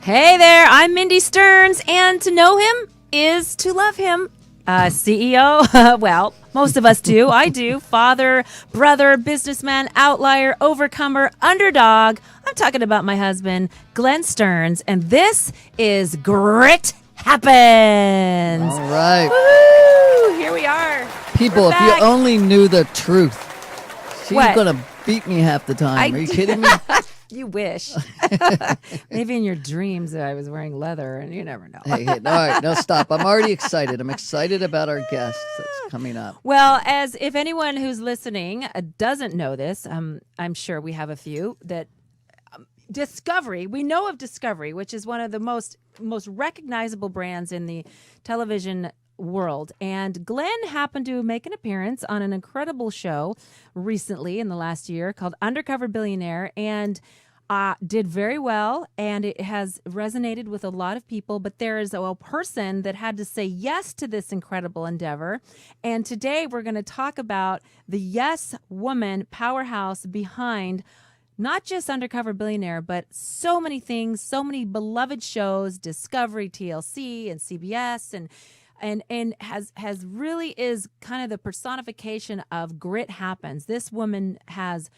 Hey there, I'm Mindy Stearns, and to know him is to love him. CEO, well, most of us do. I do. Father, brother, businessman, outlier, overcomer, underdog. I'm talking about my husband, Glenn Stearns, and this is Grit Happens. All right. Woo! Here we are. People, if you only knew the truth, she's going to beat me half the time. Are you kidding me? You wish. Maybe in your dreams I was wearing leather, and you never know. Hey, all right, no, stop. I'm already excited. I'm excited about our guests that's coming up. Well, as if anyone who's listening doesn't know this, I'm sure we have a few that Discovery. We know of Discovery, which is one of the most recognizable brands in the television world. And Glenn happened to make an appearance on an incredible show recently in the last year called Undercover Billionaire, and did very well, and it has resonated with a lot of people. But there is a person that had to say yes to this incredible endeavor. And today we're going to talk about the yes woman powerhouse behind not just Undercover Billionaire, but so many things, so many beloved shows, Discovery, TLC, and CBS, and has really is kind of the personification of grit happens. This woman has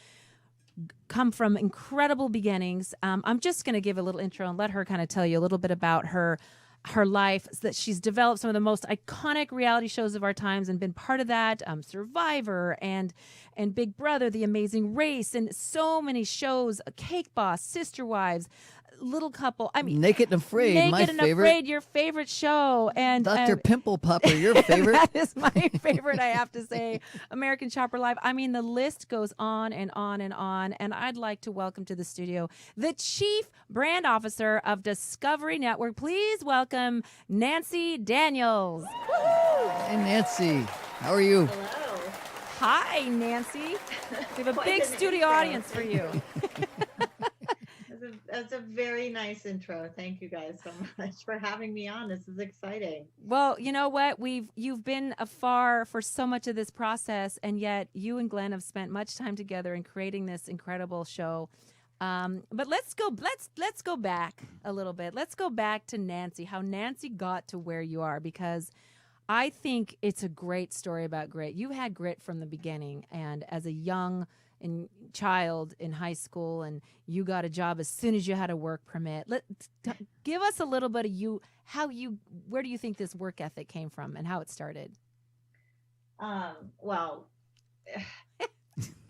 come from incredible beginnings. I'm just going to give a little intro and let her kind of tell you a little bit about her life, that she's developed some of the most iconic reality shows of our times and been part of that, Survivor and Big Brother, The Amazing Race, and so many shows, Cake Boss, Sister Wives, Little Couple. I mean, Naked and Afraid, my favorite. Afraid, your favorite show, and Dr. Pimple Popper, your favorite. That is my favorite, I have to say. American Chopper Live. I mean, the list goes on and on and on. And I'd like to welcome to the studio the Chief Brand Officer of Discovery Network. Please welcome Nancy Daniels. Hey, Nancy, how are you? Hello. Hi, Nancy. We have a big studio audience for you. That's a very nice intro. Thank you guys so much for having me on. This is exciting. Well, you know what? You've been afar for so much of this process, and yet you and Glenn have spent much time together in creating this incredible show. But let's go back a little bit. Let's go back to Nancy, how Nancy got to where you are, because I think it's a great story about grit. You had grit from the beginning, and as a young child in high school, and you got a job as soon as you had a work permit. Give us a little bit of where do you think this work ethic came from and how it started? Well,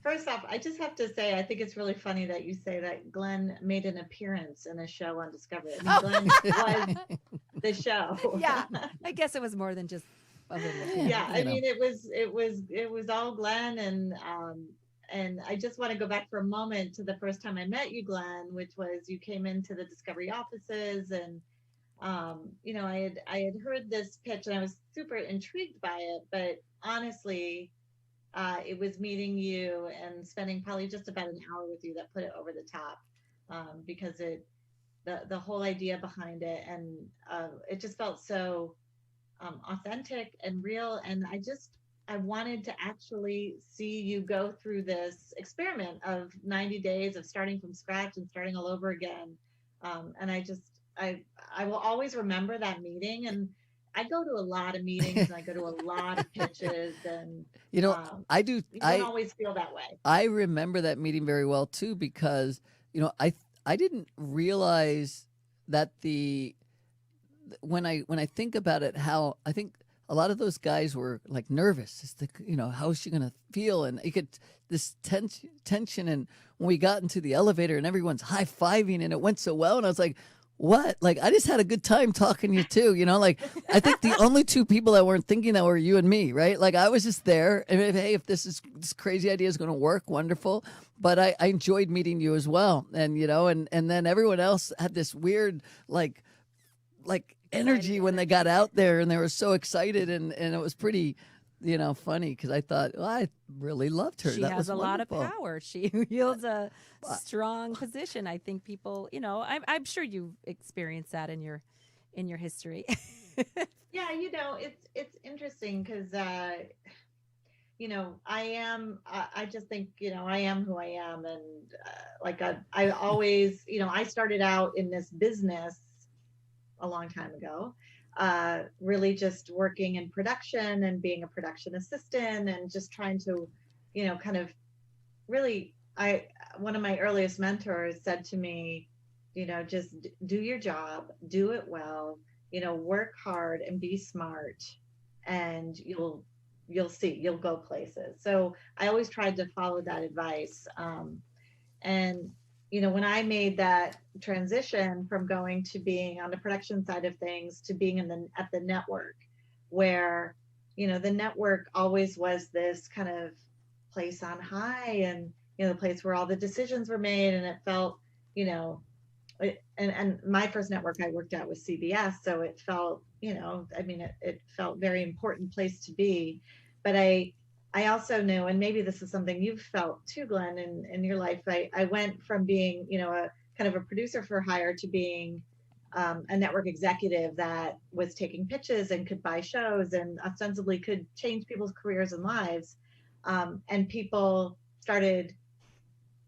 first off, I just have to say, I think it's really funny that you say that Glenn made an appearance in a show on Discovery. I mean, Glenn was the show. Yeah, I guess it was more than just a little appearance. Yeah, I mean, it was all Glenn, and I just want to go back for a moment to the first time I met you, Glenn, which was you came into the Discovery offices, and I had heard this pitch and I was super intrigued by it. But honestly, it was meeting you and spending probably just about an hour with you that put it over the top, because the whole idea behind it, and it just felt so authentic and real, and I wanted to actually see you go through this experiment of 90 days of starting from scratch and starting all over again. And I will always remember that meeting. And I go to a lot of meetings and I go to a lot of pitches, and I do. You don't always feel that way. I remember that meeting very well too, because I didn't realize that when I think about it, how I think a lot of those guys were like nervous. It's how is she going to feel? And you get this tension. And when we got into the elevator and everyone's high-fiving and it went so well, and I was like, what? Like, I just had a good time talking to you too, like, I think the only two people that weren't thinking that were you and me, right? Like, I was just there. And if this crazy idea is going to work, wonderful. But I enjoyed meeting you as well. And, and then everyone else had this weird, like energy when they got out there, and they were so excited, and it was pretty funny, because I thought, well, I really loved her. She that has was a wonderful. lot of power. She wields a strong position. I think people, I'm sure you've experienced that in your history. Yeah, it's interesting because I just think, I am who I am. And like I always, I started out in this business a long time ago, really just working in production and being a production assistant and just trying to, kind of really, one of my earliest mentors said to me, just do your job, do it well, work hard and be smart, and you'll see, you'll go places. So I always tried to follow that advice. And when I made that transition from going to being on the production side of things to being at the network, where the network always was this kind of place on high, and the place where all the decisions were made, and it felt, and my first network I worked at was CBS, so it felt, it felt very important place to be. But I also knew, and maybe this is something you've felt too, Glenn, in your life. I went from being, a kind of a producer for hire to being a network executive that was taking pitches and could buy shows and ostensibly could change people's careers and lives. And people started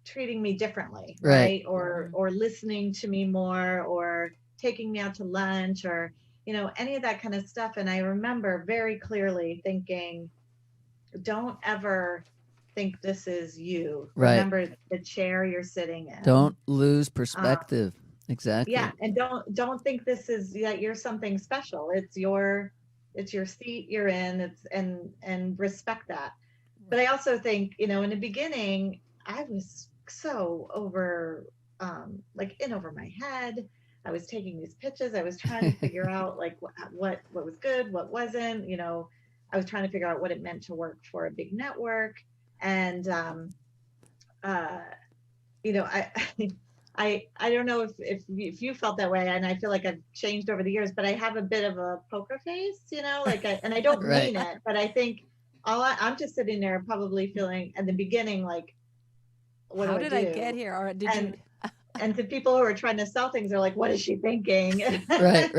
treating me differently, right? Or listening to me more, or taking me out to lunch, or any of that kind of stuff. And I remember very clearly thinking, don't ever think this is you. Right. Remember the chair you're sitting in. Don't lose perspective. Exactly. Yeah, and don't think this is that you're something special. It's your seat you're in. And respect that. But I also think, in the beginning, I was so over, in over my head. I was taking these pitches. I was trying to figure out like what was good, what wasn't. I was trying to figure out what it meant to work for a big network. And I don't know if you felt that way, and I feel like I've changed over the years, but I have a bit of a poker face, and I don't Right. mean it, but I think I'm just sitting there probably feeling at the beginning like, what How do did I I do? get here? Or did And you? and to people who are trying to sell things, they're like, what is she thinking? Right.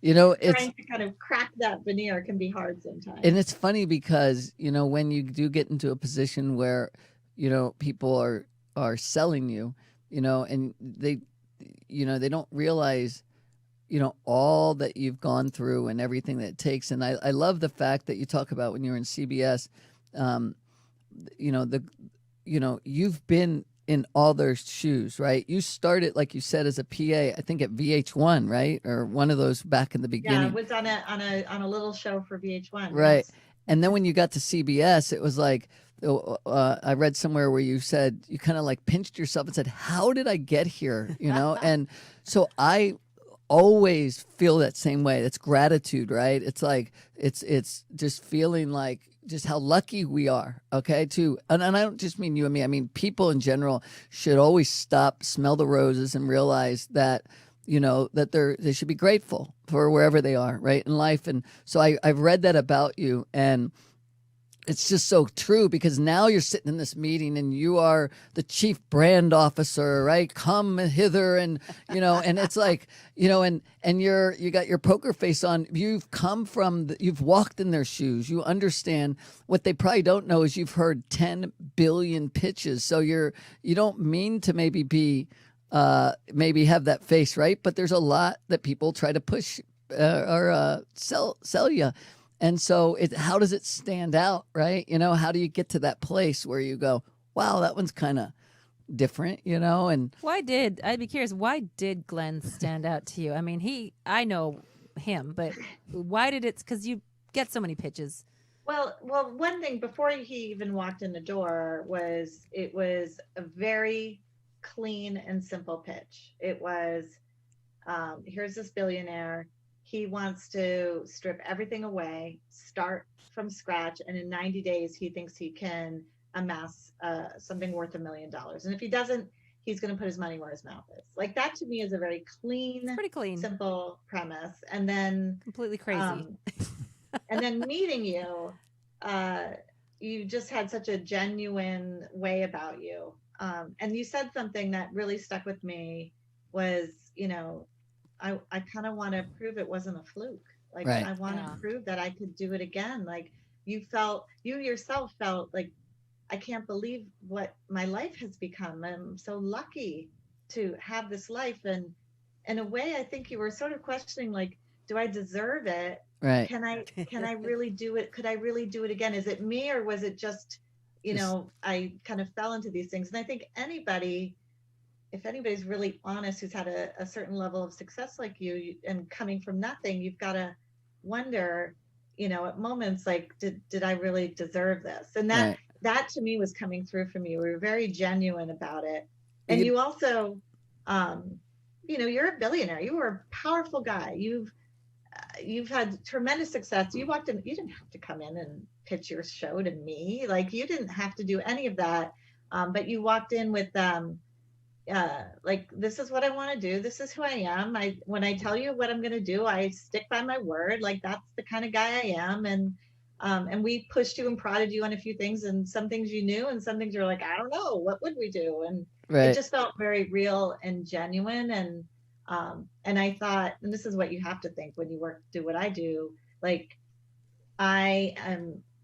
It's Trying to kind of crack that veneer can be hard sometimes. and it's funny because when you do get into a position where people are selling you, and they they don't realize all that you've gone through and everything that it takes. And I love the fact that you talk about when you were in CBS, you've been in all their shoes, right? You started, like you said, as a PA, I think at VH1, right? Or one of those back in the beginning. Yeah, it was on a little show for VH1. Right. Yes. And then when you got to CBS, it was like, I read somewhere where you said you kind of like pinched yourself and said, how did I get here? And so I always feel that same way. It's gratitude, right? It's like, it's just feeling like just how lucky we are. Okay. Too. And I don't just mean you and me. I mean, people in general should always stop, smell the roses, and realize that, that they should be grateful for wherever they are, right, in life. And so I've read that about you, and it's just so true, because now you're sitting in this meeting and you are the chief brand officer, right? Come hither, and and it's like, and you got your poker face on. You've come from you've walked in their shoes. You understand. What they probably don't know is you've heard 10 billion pitches. So you don't mean to maybe be maybe have that face, right? But there's a lot that people try to push or sell you. And so how does it stand out, right? How do you get to that place where you go, wow, that one's kind of different, and I'd be curious, why did Glenn stand out to you? I mean, I know him, but why did because you get so many pitches. Well, one thing before he even walked in the door it was a very clean and simple pitch. It was, here's this billionaire. He wants to strip everything away, start from scratch, and in 90 days, he thinks he can amass something worth $1 million. And if he doesn't, he's going to put his money where his mouth is. Like, that to me is a very pretty clean, simple premise. And then completely crazy. And then meeting you, you just had such a genuine way about you. And you said something that really stuck with me was, I kind of want to prove it wasn't a fluke. Like, right. I want to prove that I could do it again. Like, you yourself felt like, I can't believe what my life has become. I'm so lucky to have this life. And in a way, I think you were sort of questioning, like, do I deserve it? Right. Can I really do it? Could I really do it again? Is it me, or was it just, Just I kind of fell into these things? And I think anybody, if anybody's really honest, who's had a certain level of success like and coming from nothing, you've got to wonder, at moments, like, did I really deserve this? And right. that to me was coming through from you. We were very genuine about it. And You, you also, you're a billionaire. You were a powerful guy. You've had tremendous success. You walked in, you didn't have to come in and pitch your show to me. Like, you didn't have to do any of that. But you walked in with, like, this is what I want to do. This is who I am. When I tell you what I'm going to do, I stick by my word. Like, that's the kind of guy I am. And we pushed you and prodded you on a few things, and some things you knew, and some things you're like, I don't know, what would we do? And it right. just felt very real and genuine. And I thought, and this is what you have to think when you do what I do, like, I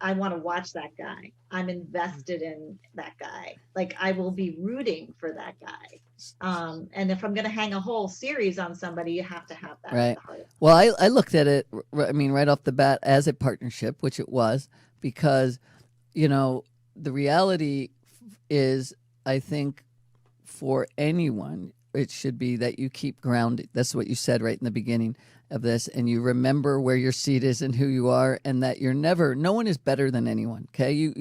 want to watch that guy. I'm invested in that guy. Like, I will be rooting for that guy. And if I'm going to hang a whole series on somebody, you have to have that at Right. the heart. Well, I looked at it, I mean, right off the bat as a partnership, which it was, because, the reality is, I think for anyone, it should be that you keep grounded. That's what you said right in the beginning of this. And you remember where your seat is and who you are, and that no one is better than anyone. Okay.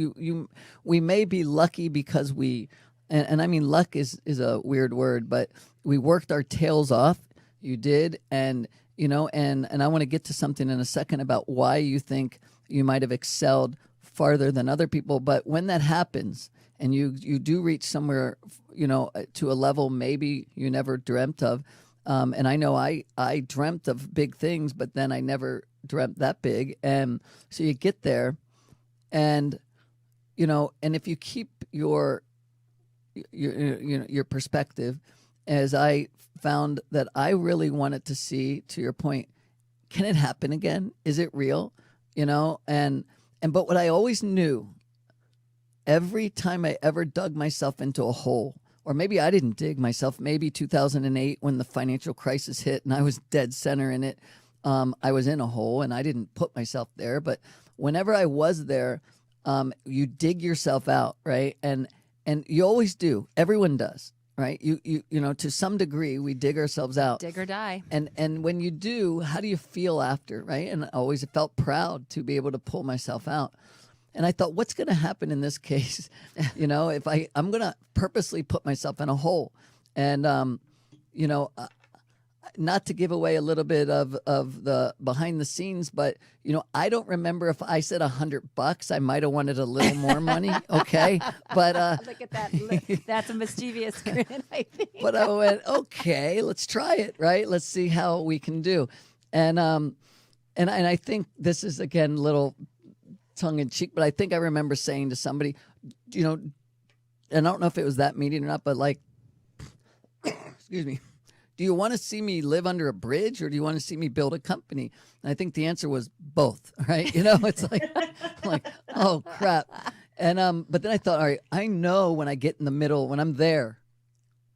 We may be lucky because and I mean, luck is a weird word, but we worked our tails off. You did. And I want to get to something in a second about why you think you might have excelled farther than other people. But when that happens, and you do reach somewhere, to a level maybe you never dreamt of. And I know I dreamt of big things, but then I never dreamt that big. And so you get there, and, and if you keep your perspective, as I found that I really wanted to see, to your point, can it happen again? Is it real? But what I always knew, every time I ever dug myself into a hole, or maybe I didn't dig myself, maybe 2008 when the financial crisis hit and I was dead center in it, I was in a hole and I didn't put myself there. But whenever I was there, you dig yourself out, right? And you always do. Everyone does, right? To some degree, we dig ourselves out. Dig or die. And when you do, how do you feel after, right? And I always felt proud to be able to pull myself out. And I thought, what's going to happen in this case? If I'm going to purposely put myself in a hole. And, not to give away a little bit of the behind the scenes, but, I don't remember if I said $100. I might have wanted a little more money. Okay. But look at that. That's a mischievous grin, I think. But I went, okay, let's try it. Right. Let's see how we can do. And I think this is, again, little tongue in cheek, but I think I remember saying to somebody, and I don't know if it was that meeting or not, but like, excuse me, do you want to see me live under a bridge, or do you want to see me build a company? And I think the answer was both, right? It's like, oh crap. And, but then I thought, all right, I know when I get in the middle, when I'm there,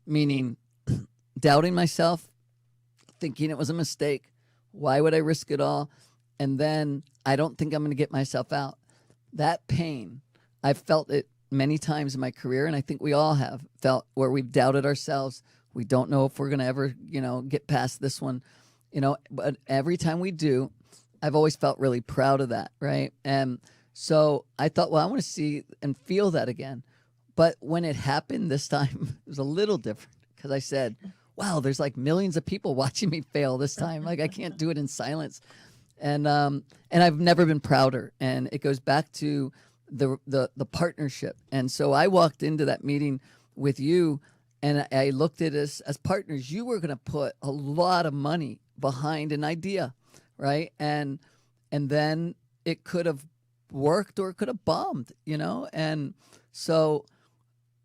meaning doubting myself, thinking it was a mistake, why would I risk it all? And then I don't think I'm going to get myself out. That pain, I've felt it many times in my career, and I think we all have felt where we've doubted ourselves. We don't know if we're going to ever, get past this one, but every time we do, I've always felt really proud of that, right? And so I thought, well, I want to see and feel that again. But when it happened this time, it was a little different, because I said, wow, there's like millions of people watching me fail this time. Like, I can't do it in silence. And I've never been prouder. And it goes back to the partnership. And so I walked into that meeting with you, and I looked at us as partners. You were going to put a lot of money behind an idea, right? And then it could have worked or it could have bombed, And so,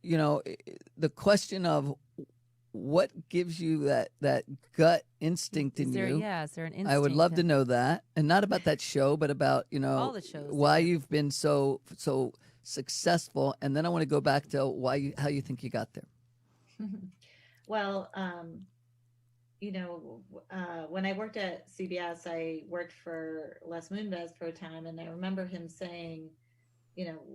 the question of what gives you that gut instinct in you? Is there an instinct? I would love to know that, and not about that show, but about all the shows. why you've been so successful, and then I want to go back to how you think you got there. Well, when I worked at CBS, I worked for Les Moonves for a time, and I remember him saying,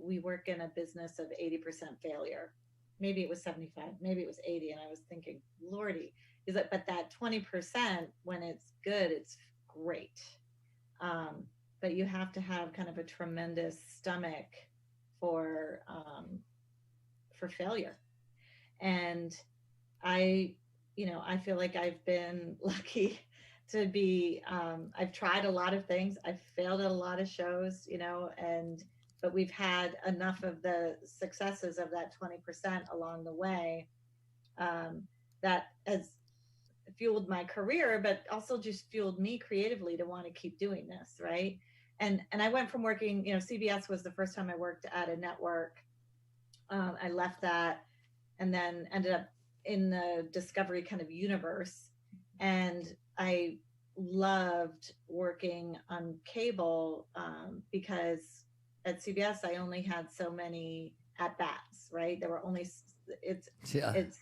we work in a business of 80% failure. Maybe it was 75, maybe it was 80. And I was thinking, Lordy, is it, but that 20%, when it's good, it's great. But you have to have kind of a tremendous stomach for failure. And I feel like I've been lucky to be, I've tried a lot of things. I've failed at a lot of shows, but we've had enough of the successes of that 20% along the way that has fueled my career, but also just fueled me creatively to want to keep doing this, right? And I went from working, CBS was the first time I worked at a network. I left that and then ended up in the Discovery kind of universe. And I loved working on cable because at CBS, I only had so many at bats, right? There were only, it's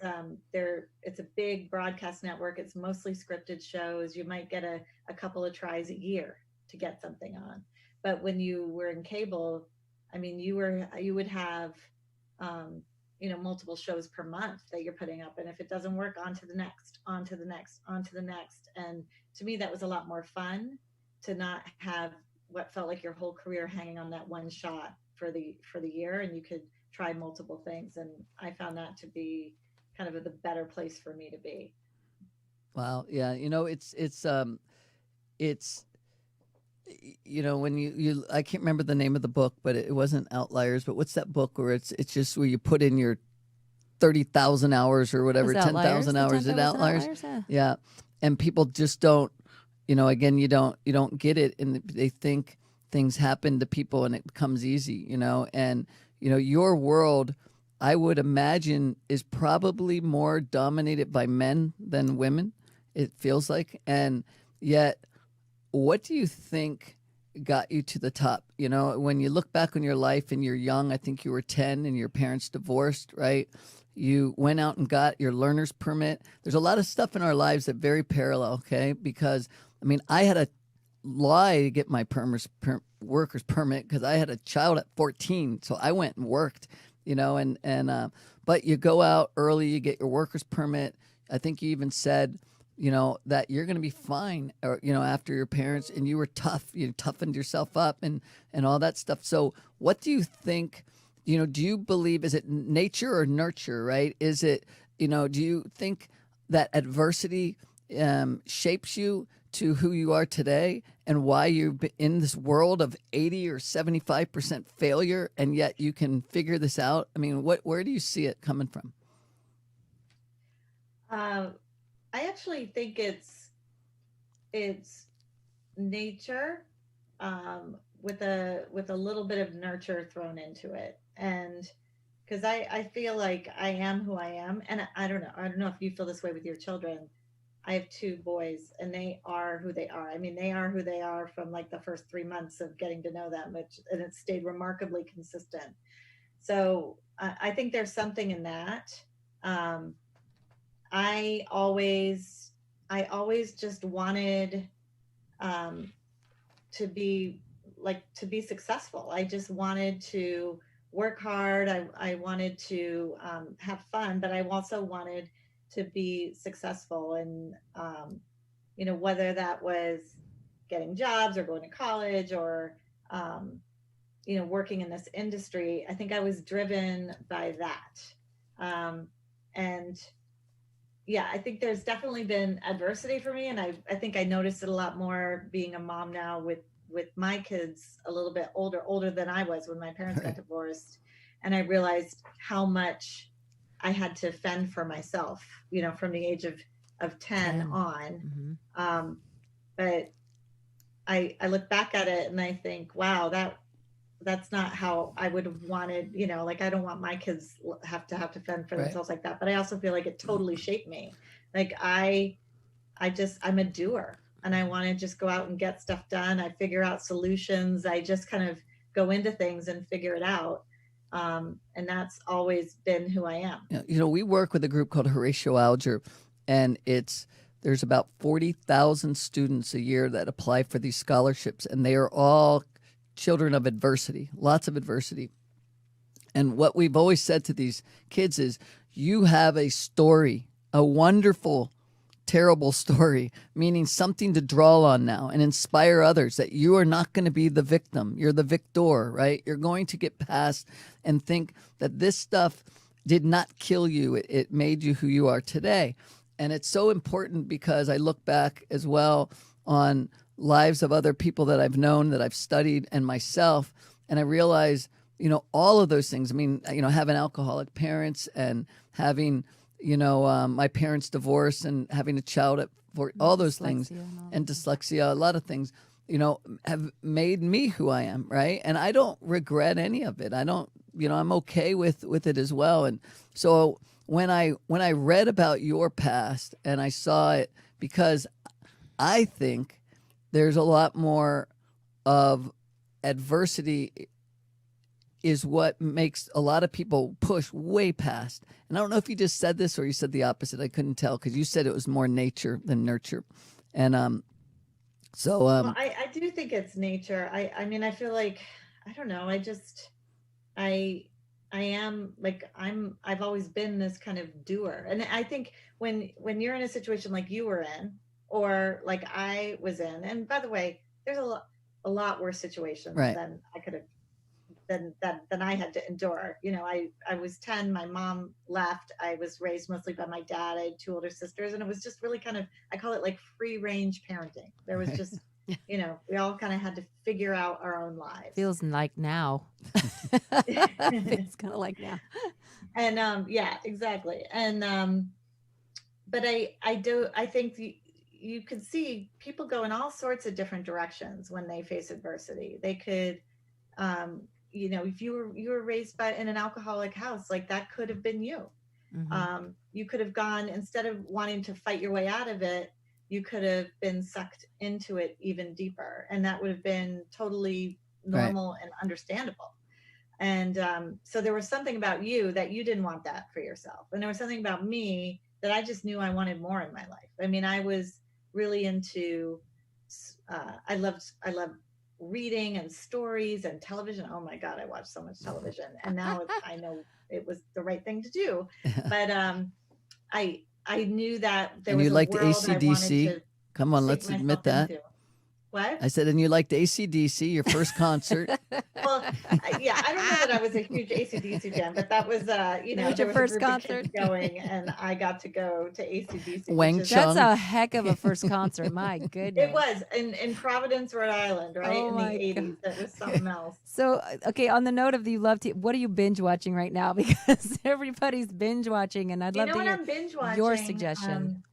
a big broadcast network. It's mostly scripted shows. You might get a couple of tries a year to get something on. But when you were in cable, I mean, you would have, multiple shows per month that you're putting up. And if it doesn't work, on to the next, on to the next, on to the next. And to me, that was a lot more fun to not have what felt like your whole career hanging on that one shot for the year, and you could try multiple things. And I found that to be kind of the better place for me to be. Wow. Yeah. When you I can't remember the name of the book, but it wasn't Outliers, but what's that book where it's just where you put in your 30,000 hours or whatever, 10,000 hours. Is it Outliers? Yeah. And people just don't, again, you don't get it, and they think things happen to people and it becomes easy, and your world, I would imagine, is probably more dominated by men than women, it feels like. And yet, what do you think got you to the top? When you look back on your life and you're young, I think you were 10 and your parents divorced, right? You went out and got your learner's permit. There's a lot of stuff in our lives that very parallel, okay? Because I had to lie to get my worker's permit because I had a child at 14. So I went and worked, but you go out early, you get your worker's permit. I think you even said, that you're going to be fine, or, after your parents, and you were tough, you toughened yourself up and all that stuff. So what do you think, do you believe, is it nature or nurture, right? Is it, do you think that adversity shapes you to who you are today, and why you're in this world of 80 or 75% failure, and yet you can figure this out? Where do you see it coming from? I actually think it's nature with a little bit of nurture thrown into it, and because I feel like I am who I am, and I don't know if you feel this way with your children. I have two boys, and they are who they are. They are who they are from like the first 3 months of getting to know them, and it stayed remarkably consistent. So I think there's something in that. I always just wanted to be successful. I just wanted to work hard. I wanted to have fun, but I also wanted to be successful. And, whether that was getting jobs or going to college or, working in this industry, I think I was driven by that. And yeah, I think there's definitely been adversity for me. And I think I noticed it a lot more being a mom now with my kids a little bit older than I was when my parents got divorced. And I realized how much I had to fend for myself, from the age of 10 on. Mm-hmm. But I look back at it and I think, wow, that's not how I would have wanted, like I don't want my kids have to fend for Right. themselves like that. But I also feel like it totally shaped me. Like I'm a doer, and I want to just go out and get stuff done. I figure out solutions. I just kind of go into things and figure it out. And that's always been who I am. We work with a group called Horatio Alger, and there's about 40,000 students a year that apply for these scholarships, and they are all children of adversity, lots of adversity. And what we've always said to these kids is, you have a story, a wonderful, terrible story, meaning something to draw on now and inspire others that you are not going to be the victim. You're the victor, right? You're going to get past and think that this stuff did not kill you. It made you who you are today. And it's so important because I look back as well on lives of other people that I've known, that I've studied, and myself, and I realize, all of those things. I mean, having alcoholic parents and having, my parents' divorce and having a child at 40, all those things, and dyslexia, a lot of things, have made me who I am, right? And I don't regret any of it. I don't, I'm okay with it as well. And so when I read about your past and I saw it, because I think there's a lot more of adversity is what makes a lot of people push way past. And I don't know if you just said this or you said the opposite. I couldn't tell because you said it was more nature than nurture. And well, I do think it's nature. I mean, I feel like, I don't know. I am like, I've always been this kind of doer. And I think when you're in a situation like you were in, or like I was in, and by the way, there's a lot worse situations Right. than I could have, than I had to endure. I was 10, my mom left. I was raised mostly by my dad. I had 2 older sisters, and it was just really kind of, I call it like free range parenting. There was just, we all kind of had to figure out our own lives. Feels like now. Feels kind of like now. And yeah, exactly. And but I think you can see people go in all sorts of different directions when they face adversity. They could if you were raised in an alcoholic house, like that could have been you. Mm-hmm. You could have gone, instead of wanting to fight your way out of it, you could have been sucked into it even deeper, and that would have been totally normal, right, and understandable. And so there was something about you that you didn't want that for yourself, and there was something about me that I just knew I wanted more in my life. I mean, I was really into I loved reading and stories and television. Oh my God, I watched so much television, and now I know it was the right thing to do. But I knew that there was a world I wanted to. Come on, let's admit that. Into. What? I said, and you liked AC/DC, your first concert. Well, yeah, I don't know that I was a huge AC/DC fan, but that was, was your there first was a group concert of kids going, and I got to go to AC/DC. That's a heck of a first concert. My goodness. It was in Providence, Rhode Island, right? Oh, in the 80s. That was something else. So, okay, on the note of you love to, what are you binge watching right now? Because everybody's binge watching, and I'd love to hear I'm binge watching? your suggestion.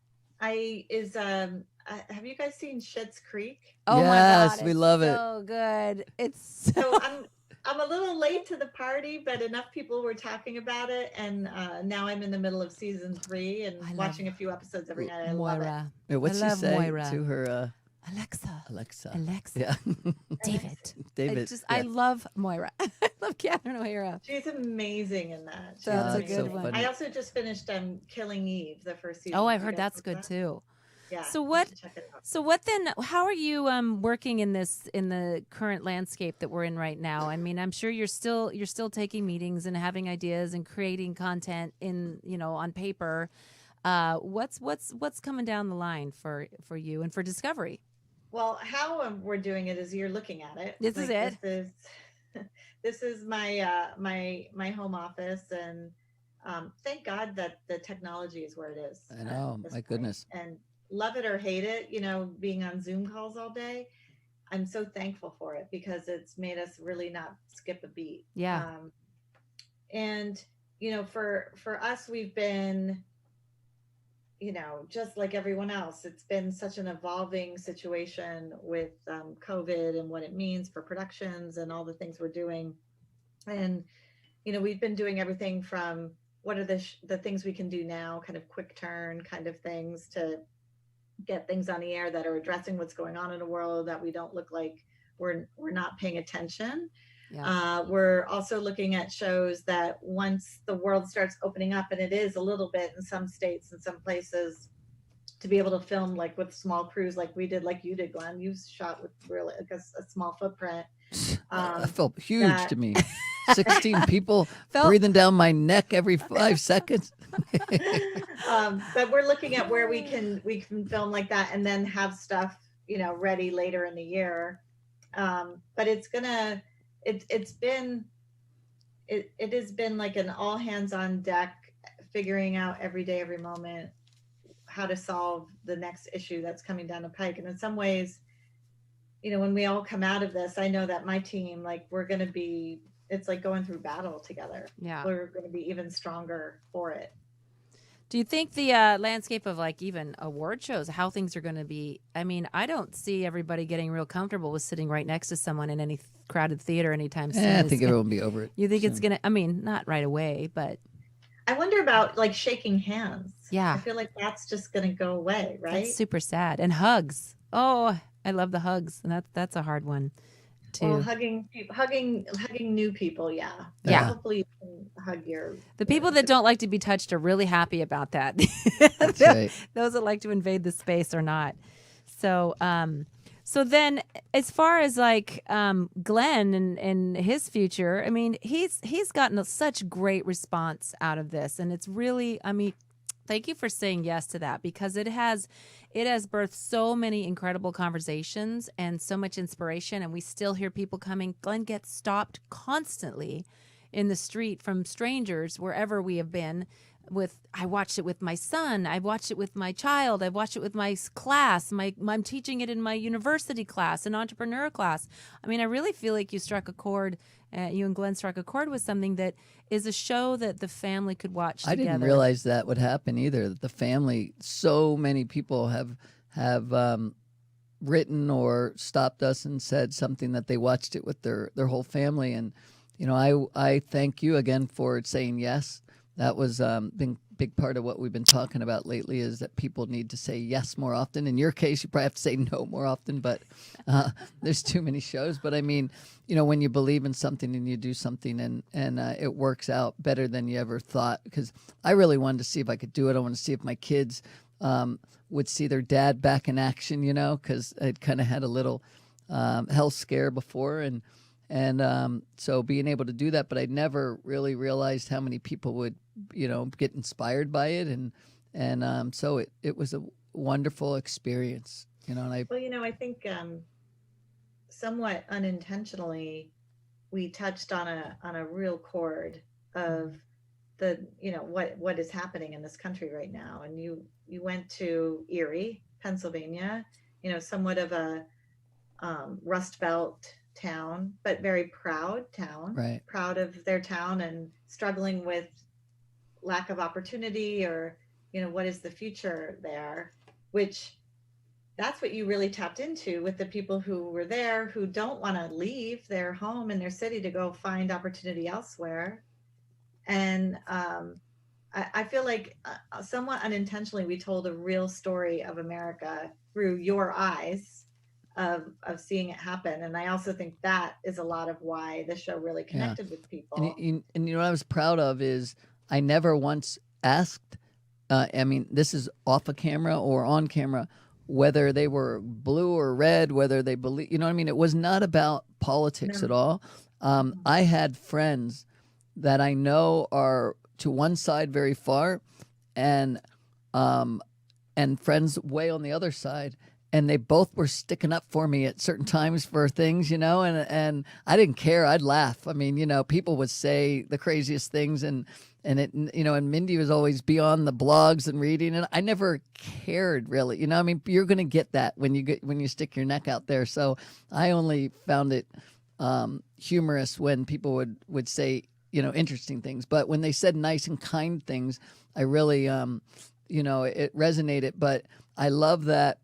Have you guys seen Schitt's Creek? Oh yes, my God, we love it. So good. It's so I'm a little late to the party, but enough people were talking about it, and now I'm in the middle of season 3 and watching a few episodes every night. I love it. Wait, what's she say Moira. to her? Alexa. Yeah. David. I love Moira. I love Catherine O'Hara. She's amazing in that. That's a good one. I also just finished Killing Eve, the first season. Oh, I've heard that's good too. Yeah. So what then, how are you working in the current landscape that we're in right now? I mean, I'm sure you're still taking meetings and having ideas and creating content on paper. What's coming down the line for you and for Discovery? Well, how we're doing it is you're looking at it. This is it. This is my my home office, and thank God that the technology is where it is. I know, my goodness. And love it or hate it, being on Zoom calls all day, I'm so thankful for it because it's made us really not skip a beat. Yeah. And for us, we've been, just like everyone else, it's been such an evolving situation with COVID and what it means for productions and all the things we're doing. And, we've been doing everything from what are the things we can do now, kind of quick turn kind of things to get things on the air that are addressing what's going on in the world, that we don't look like we're not paying attention. Yeah. We're also looking at shows that once the world starts opening up, and it is a little bit in some states and some places, to be able to film like with small crews, like we did, like you did, Glenn. You shot with really like a small footprint. That felt huge that- to me. 16 people Felt- breathing down my neck every 5 seconds. But we're looking at where we can film like that and then have stuff ready later in the year. But it has been like an all hands on deck, figuring out every day, every moment, how to solve the next issue that's coming down the pike. And in some ways, when we all come out of this, I know that my team, like, it's like going through battle together. Yeah. We're going to be even stronger for it. Do you think the landscape of like even award shows, how things are going to be? I mean, I don't see everybody getting real comfortable with sitting right next to someone in any crowded theater anytime soon. I think everyone will be over it. You think it's soon. going to, I mean, not right away, but I wonder about like shaking hands. Yeah. I feel like that's just going to go away, right? that's super sad. And hugs. Oh, I love the hugs. And that's a hard one too. Well, hugging new people, yeah. Yeah. Hopefully you can hug The people that don't like to be touched are really happy about that. That's right. Those that like to invade the space are not. So, so then as far as like Glenn and his future, I mean, he's gotten such great response out of this, and it's really, I mean, thank you for saying yes to that, because it has birthed so many incredible conversations and so much inspiration, and we still hear people coming. Glenn gets stopped constantly in the street from strangers wherever we have been. I watched it with my son. I've watched it with my child. I've watched it with my class. I'm teaching it in my university class, an entrepreneur class. I mean, I really feel like you struck a chord. You and Glenn struck a chord with something that is a show that the family could watch together. I didn't realize that would happen either. That the family, so many people have written or stopped us and said something that they watched it with their whole family. And I thank you again for saying yes. That was been a big part of what we've been talking about lately, is that people need to say yes more often. In your case, you probably have to say no more often, but there's too many shows. But I mean, when you believe in something and you do something and it works out better than you ever thought, because I really wanted to see if I could do it. I wanted to see if my kids would see their dad back in action, because I'd kind of had a little health scare before. And so being able to do that, but I never really realized how many people would, get inspired by it. And so it was a wonderful experience, and I think somewhat unintentionally, we touched on a real chord of the, what is happening in this country right now. And you went to Erie, Pennsylvania, somewhat of a Rust Belt town, but very proud town, right. Proud of their town and struggling with lack of opportunity, or what is the future there, which that's what you really tapped into with the people who were there, who don't want to leave their home and their city to go find opportunity elsewhere. And I feel like somewhat unintentionally we told a real story of America through your eyes of seeing it happen. And I also think that is a lot of why the show really connected with people. And what I was proud of is I never once asked, I mean, this is off a camera or on camera, whether they were blue or red, whether they believe, it was not about politics at all. I had friends that I know are to one side very far and friends way on the other side. And they both were sticking up for me at certain times for things, and I didn't care. I'd laugh. I mean, people would say the craziest things, and it, and Mindy was always beyond the blogs and reading, and I never cared really. I mean, you're going to get that when you stick your neck out there. So I only found it humorous when people would say, interesting things. But when they said nice and kind things, I really it resonated. But I love that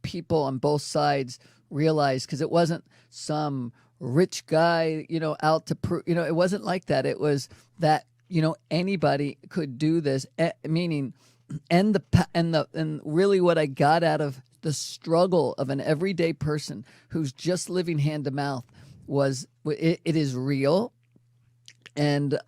people on both sides realized, because it wasn't some rich guy, out to prove, it wasn't like that. It was that, anybody could do this, meaning, and really what I got out of the struggle of an everyday person who's just living hand to mouth was it is real. And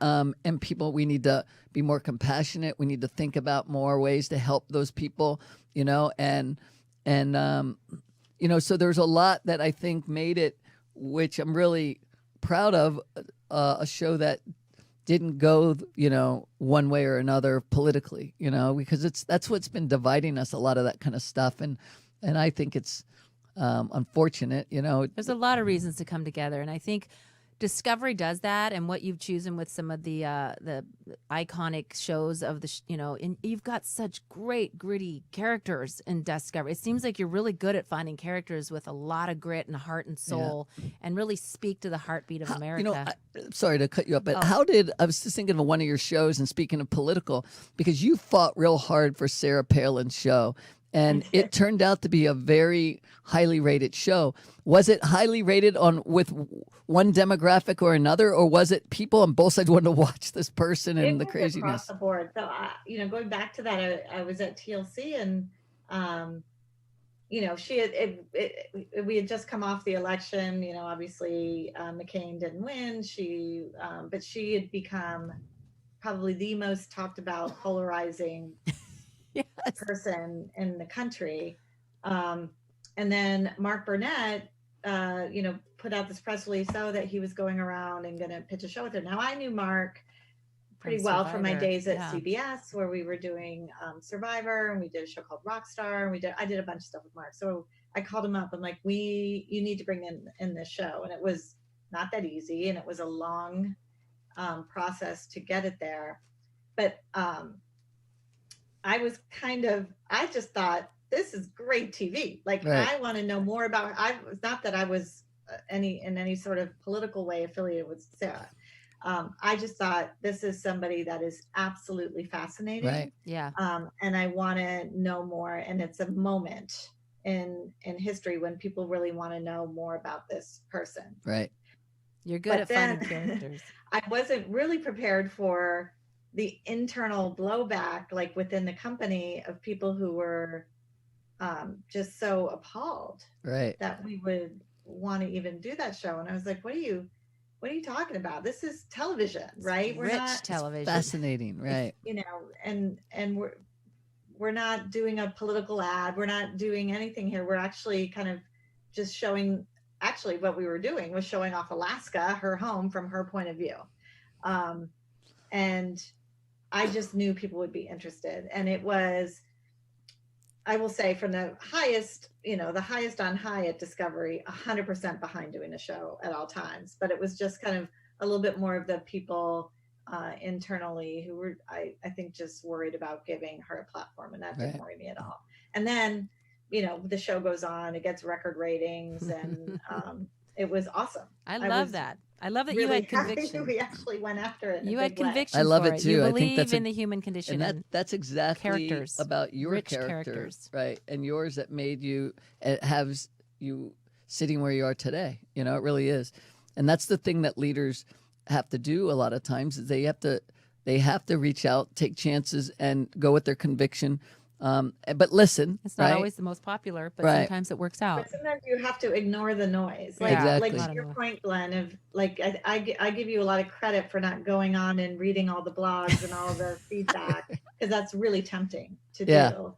people, we need to be more compassionate. We need to think about more ways to help those people, and so there's a lot that I think made it, which I'm really proud of, a show that didn't go, one way or another politically, because that's what's been dividing us, a lot of that kind of stuff. And I think it's unfortunate, There's a lot of reasons to come together. And I think Discovery does that, and what you've chosen with some of the iconic shows of the, and you've got such great gritty characters in Discovery. It seems like you're really good at finding characters with a lot of grit and heart and soul, and really speak to the heartbeat of America. Sorry to cut you up, but I was just thinking of one of your shows, and speaking of political, because you fought real hard for Sarah Palin's show. And it turned out to be a very highly rated show. Was it highly rated with one demographic or another, or was it people on both sides wanted to watch this person and the craziness? Across the board. So, going back to that, I was at TLC, and we had just come off the election. Obviously McCain didn't win. But she had become probably the most talked about, polarizing person in the country. And then Mark Burnett, put out this press release that he was going around and going to pitch a show with her. Now, I knew Mark pretty well from my days at CBS, where we were doing Survivor, and we did a show called Rockstar, and I did a bunch of stuff with Mark. So I called him up. I'm like, you need to bring in this show. And it was not that easy, and it was a long process to get it there. But I just thought, this is great TV. Like, right. I want to know more about her. Not that I was in any sort of political way affiliated with Sarah. I just thought, this is somebody that is absolutely fascinating. Right. Yeah. And I want to know more. And it's a moment in history when people really want to know more about this person. Right. You're good at finding characters. I wasn't really prepared for the internal blowback, like within the company, of people who were just so appalled, right, that we would want to even do that show. And I was like, what are you talking about? This is television, right? We're not television. Fascinating, right? And we're not doing a political ad. We're not doing anything here. We're actually kind of just showing. Actually, what we were doing was showing off Alaska, her home, from her point of view. And I just knew people would be interested. And it was, I will say, from the highest on high at Discovery, 100% behind doing a show at all times. But it was just kind of a little bit more of the people internally who were, I think, just worried about giving her a platform. And that didn't worry me at all. And then, the show goes on, it gets record ratings, and it was awesome. I love that really you had conviction. We actually went after it. You had conviction. I love for it too. You I believe think that's in the human condition. And that's exactly characters, about your rich characters, right? And yours that made you, have you sitting where you are today. It really is. And that's the thing that leaders have to do a lot of times, is they have to reach out, take chances, and go with their conviction. But listen, it's not always the most popular, but sometimes it works out. But sometimes you have to ignore the noise. Exactly. Like to your point, Glenn, of I give you a lot of credit for not going on and reading all the blogs and all the feedback, because that's really tempting to do.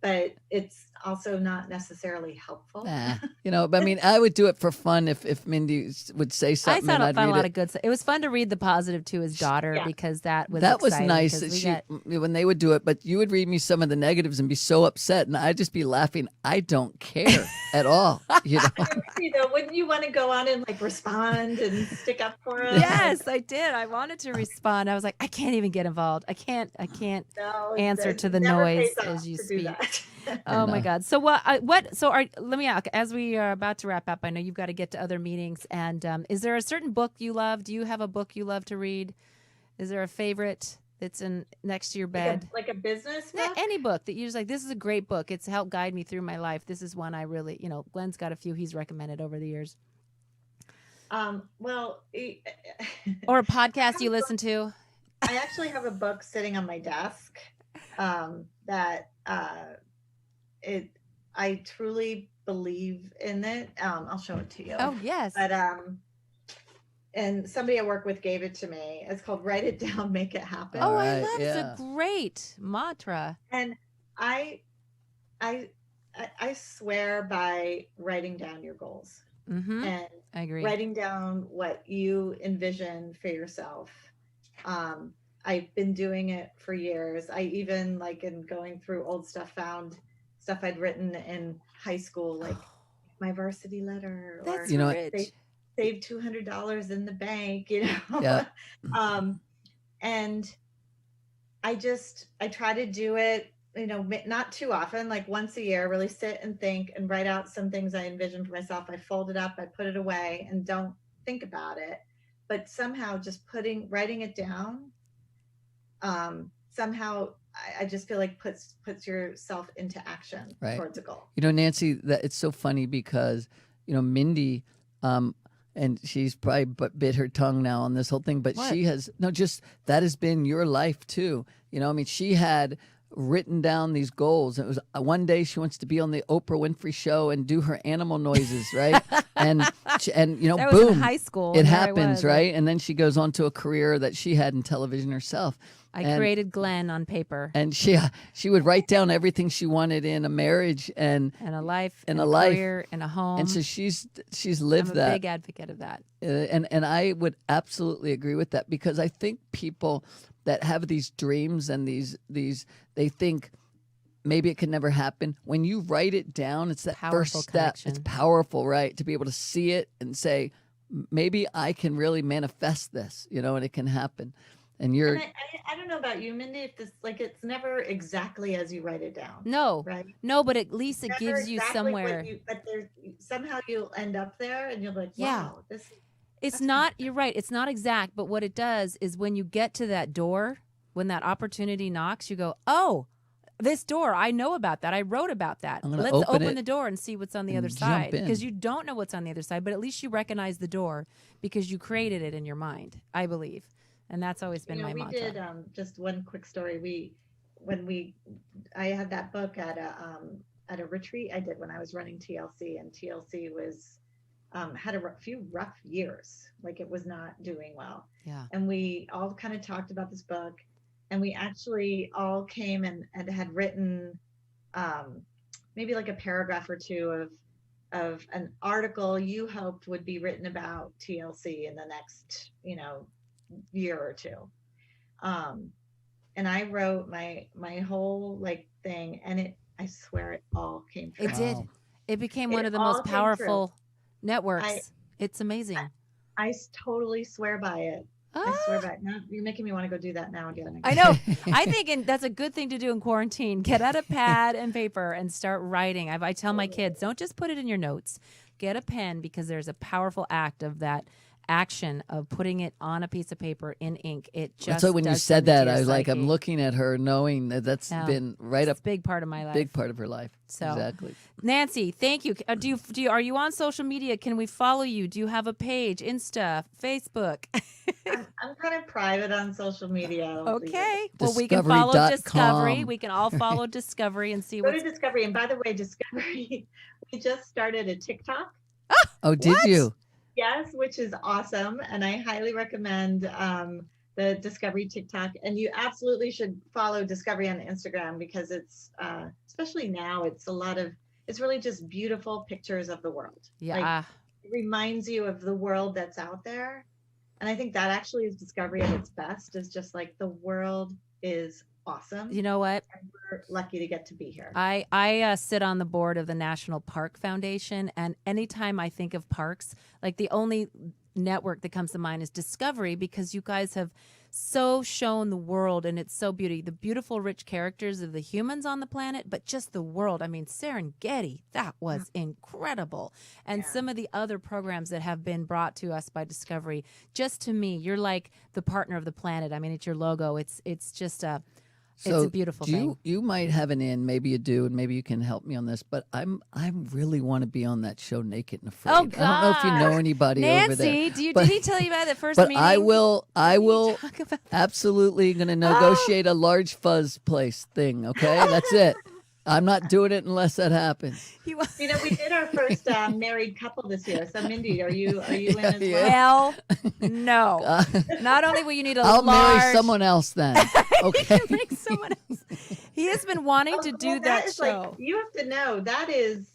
But it's also not necessarily helpful. But I mean, I would do it for fun if Mindy would say something. I found a lot of good stuff. It was fun to read the positive to his daughter, because that was nice that when they would do it. But you would read me some of the negatives and be so upset, and I'd just be laughing. I don't care at all. Wouldn't you want to go on and respond and stick up for us? Yes, I did. I wanted to respond. I was like, I can't even get involved. I can't answer to the noise as you speak. Oh my God. So let me ask, as we are about to wrap up, I know you've got to get to other meetings, and is there a certain book you love? Do you have a book you love to read? Is there a favorite? that's in next to your bed. Like a business Yeah, book? any book that you're just like, this is a great book. It's helped guide me through my life. This is one I really, Glenn's got a few he's recommended over the years. Well, Or a podcast you listen to. I actually have a book sitting on my desk that I truly believe in it. I'll show it to you. Oh, yes. But and somebody I work with gave it to me. It's called Write It Down, Make It Happen. Oh, Right, I love yeah. It's a great mantra. And I swear by writing down your goals Mm-hmm. and I agree. writing down what you envision for yourself. I've been doing it for years. I even, like, in going through old stuff, found stuff I'd written in high school, like my varsity letter, That's or rich. save $200 in the bank, Yeah. And I try to do it, not too often, like once a year, really sit and think and write out some things I envision for myself. I fold it up, I put it away and don't think about it. But somehow just writing it down, somehow I just feel like puts yourself into action towards a goal. Nancy, that it's so funny because, Mindy, and she's probably bit her tongue now on this whole thing, but What? she has, that has been your life too. She had written down these goals. It was one day she wants to be on the Oprah Winfrey show and do her animal noises, right? and That was boom, in high school. it and there I happens, was. right? And then she goes on to a career that she had in television herself. I created Glenn on paper. And she would write down everything she wanted in a marriage and a life, and a life. career, and a home. And so she's lived I'm a that. big advocate of that. And I would absolutely agree with that, because I think people that have these dreams and these they think maybe it could never happen. When you write it down, it's that Powerful first step. connection. It's powerful, right? To be able to see it and say, maybe I can really manifest this, and it can happen. And you're. And I don't know about you, Mindy, if this, like, it's never exactly as you write it down. No, right? No, but at least it Never gives you exactly what somewhere. but somehow you'll end up there, and you'll be like, Yeah. wow, this. It's That's not, you're right. It's not exact, but what it does is when you get to that door, when that opportunity knocks, you go, oh, this door, I know about that. I wrote about that. I'm gonna Let's open open it the door and see what's on the and other jump side. in. Because you don't know what's on the other side, but at least you recognize the door because you created it in your mind, I believe. And that's always been my We mantra. did just one quick story. I had that book at a retreat I did when I was running TLC, and TLC was had a few rough years, like it was not doing well. Yeah. And we all kind of talked about this book, and we actually all came and had written maybe like a paragraph or two of an article you hoped would be written about TLC in the next, year or two. And I wrote my whole thing, and I swear it all came true. It did. It became one It of the all most came powerful true. networks. It's amazing. I totally swear by it. I swear by it. Now you're making me want to go do that now again. I know. I think that's a good thing to do in quarantine. Get out a pad and paper and start writing. I tell my kids, don't just put it in your notes. Get a pen, because there's a powerful act of that action of putting it on a piece of paper in ink. It just That's why when you does said something to that, your I was like, psyche. I'm looking at her, knowing that that's Yeah. been right It's up a big part of my life. big part of her life. So, exactly. Nancy, thank you. Are you on social media? Can we follow you? Do you have a page, Insta, Facebook? I'm kind of private on social media. Okay. Well, we can follow Discovery.com. Discovery. We can all follow Discovery and see Go what's to Discovery. And by the way, Discovery, we just started a TikTok. Oh, did What? you? Yes, which is awesome. And I highly recommend the Discovery TikTok. And you absolutely should follow Discovery on Instagram, because it's, especially now, it's really just beautiful pictures of the world. Yeah. It reminds you of the world that's out there. And I think that actually is Discovery at its best, is just like the world is awesome. You know what? And we're lucky to get to be here. I sit on the board of the National Park Foundation, and anytime I think of parks, like the only network that comes to mind is Discovery, because you guys have so shown the world, and it's so the beautiful, rich characters of the humans on the planet, but just the world. I mean, Serengeti, that was incredible. And some of the other programs that have been brought to us by Discovery, just to me, you're like the partner of the planet. I mean, it's your logo. It's just it's a beautiful thing. You might have an in, maybe you do, and maybe you can help me on this. But I really want to be on that show, Naked and Afraid. Oh, God. I don't know if you know anybody over there. Nancy, did he tell you about the first But meeting? I will Talk about absolutely going to negotiate a large fuzz place thing. Okay, that's it. I'm not doing it unless that happens. You know, we did our first married couple this year. So, Mindy, are you in as well? Well, no. Not only will you need a I'll large... marry someone else then. Okay. Make someone else. He has been wanting to do that show. Like, you have to know that is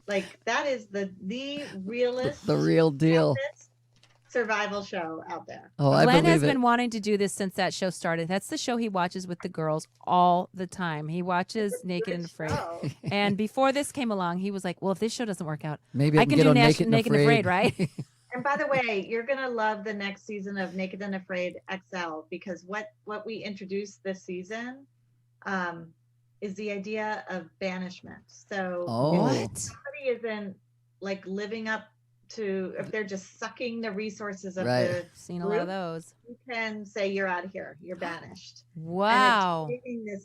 the realest, The real deal. survival show out there. Oh, I Glenn believe has it. been wanting to do this since that show started. That's the show he watches with the girls all the time. He watches Naked and Afraid. And before this came along, he was like, well, if this show doesn't work out, Maybe I I can can get do on Naked and Afraid, right? And by the way, you're gonna love the next season of Naked and Afraid XL, because what we introduced this season is the idea of banishment. So if somebody isn't like living up to, if they're just sucking the resources of the Seen a lot of those. you can say you're out of here, you're banished. Wow. And it's taking this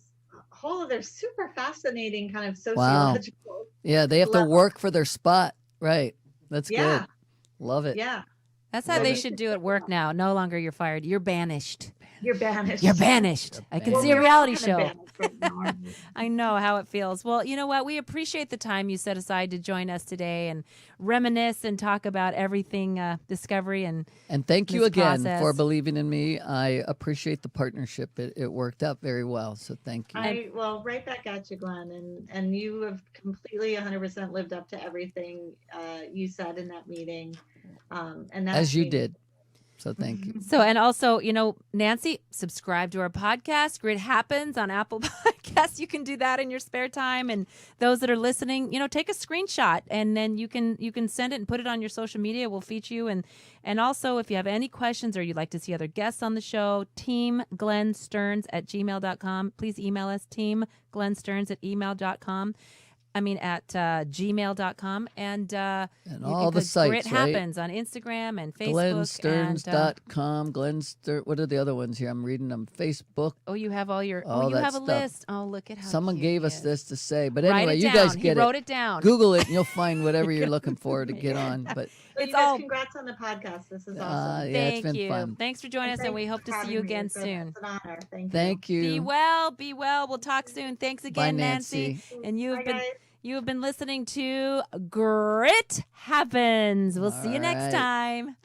whole other super fascinating kind of sociological. Yeah, they have to level. work for their spot. Right. That's Yeah. good. Love it. Yeah, That's how they should do at work now. No longer you're fired. You're banished. you're banished. You're banished. I can Well, see a we're all reality kinda show. banished right now, aren't we? I know how it feels. Well, you know what? We appreciate the time you set aside to join us today and reminisce and talk about everything Discovery. And thank you this again process. for believing in me. I appreciate the partnership. It worked out very well. So thank you. Well, right back at you, Glenn, and you have completely 100% lived up to everything you said in that meeting, and that's As you did. So thank you. so, and also, you know, Nancy, subscribe to our podcast. Grid Happens on Apple Podcasts. You can do that in your spare time. And those that are listening, you know, take a screenshot and then you can send it and put it on your social media. We'll feature you. And also, if you have any questions or you'd like to see other guests on the show, teamglennstearns@gmail.com. Please email us, teamglennstearns@email.com. at gmail.com. And all the sites, Grit Happens on Instagram and Facebook. GlennStearns.com. What are the other ones here? I'm reading them. Facebook. Oh, you have all your. All you that have a stuff. list. Oh, look at how Someone cute gave he us is. this to say. But Write anyway, it you down. guys He get wrote it. it down. Google it and you'll find whatever you're looking for to get on. But So It's you guys, all- congrats on the podcast. This is awesome. yeah, it's Thank been you. fun. Thanks for joining us, and we hope to see you again soon. It's an honor. Thank you. Thank you. Be well. Be well. We'll talk soon. Thanks again, Bye, Nancy. And you have Bye, been. guys. You have been listening to Grit Happens. We'll see you next right. time.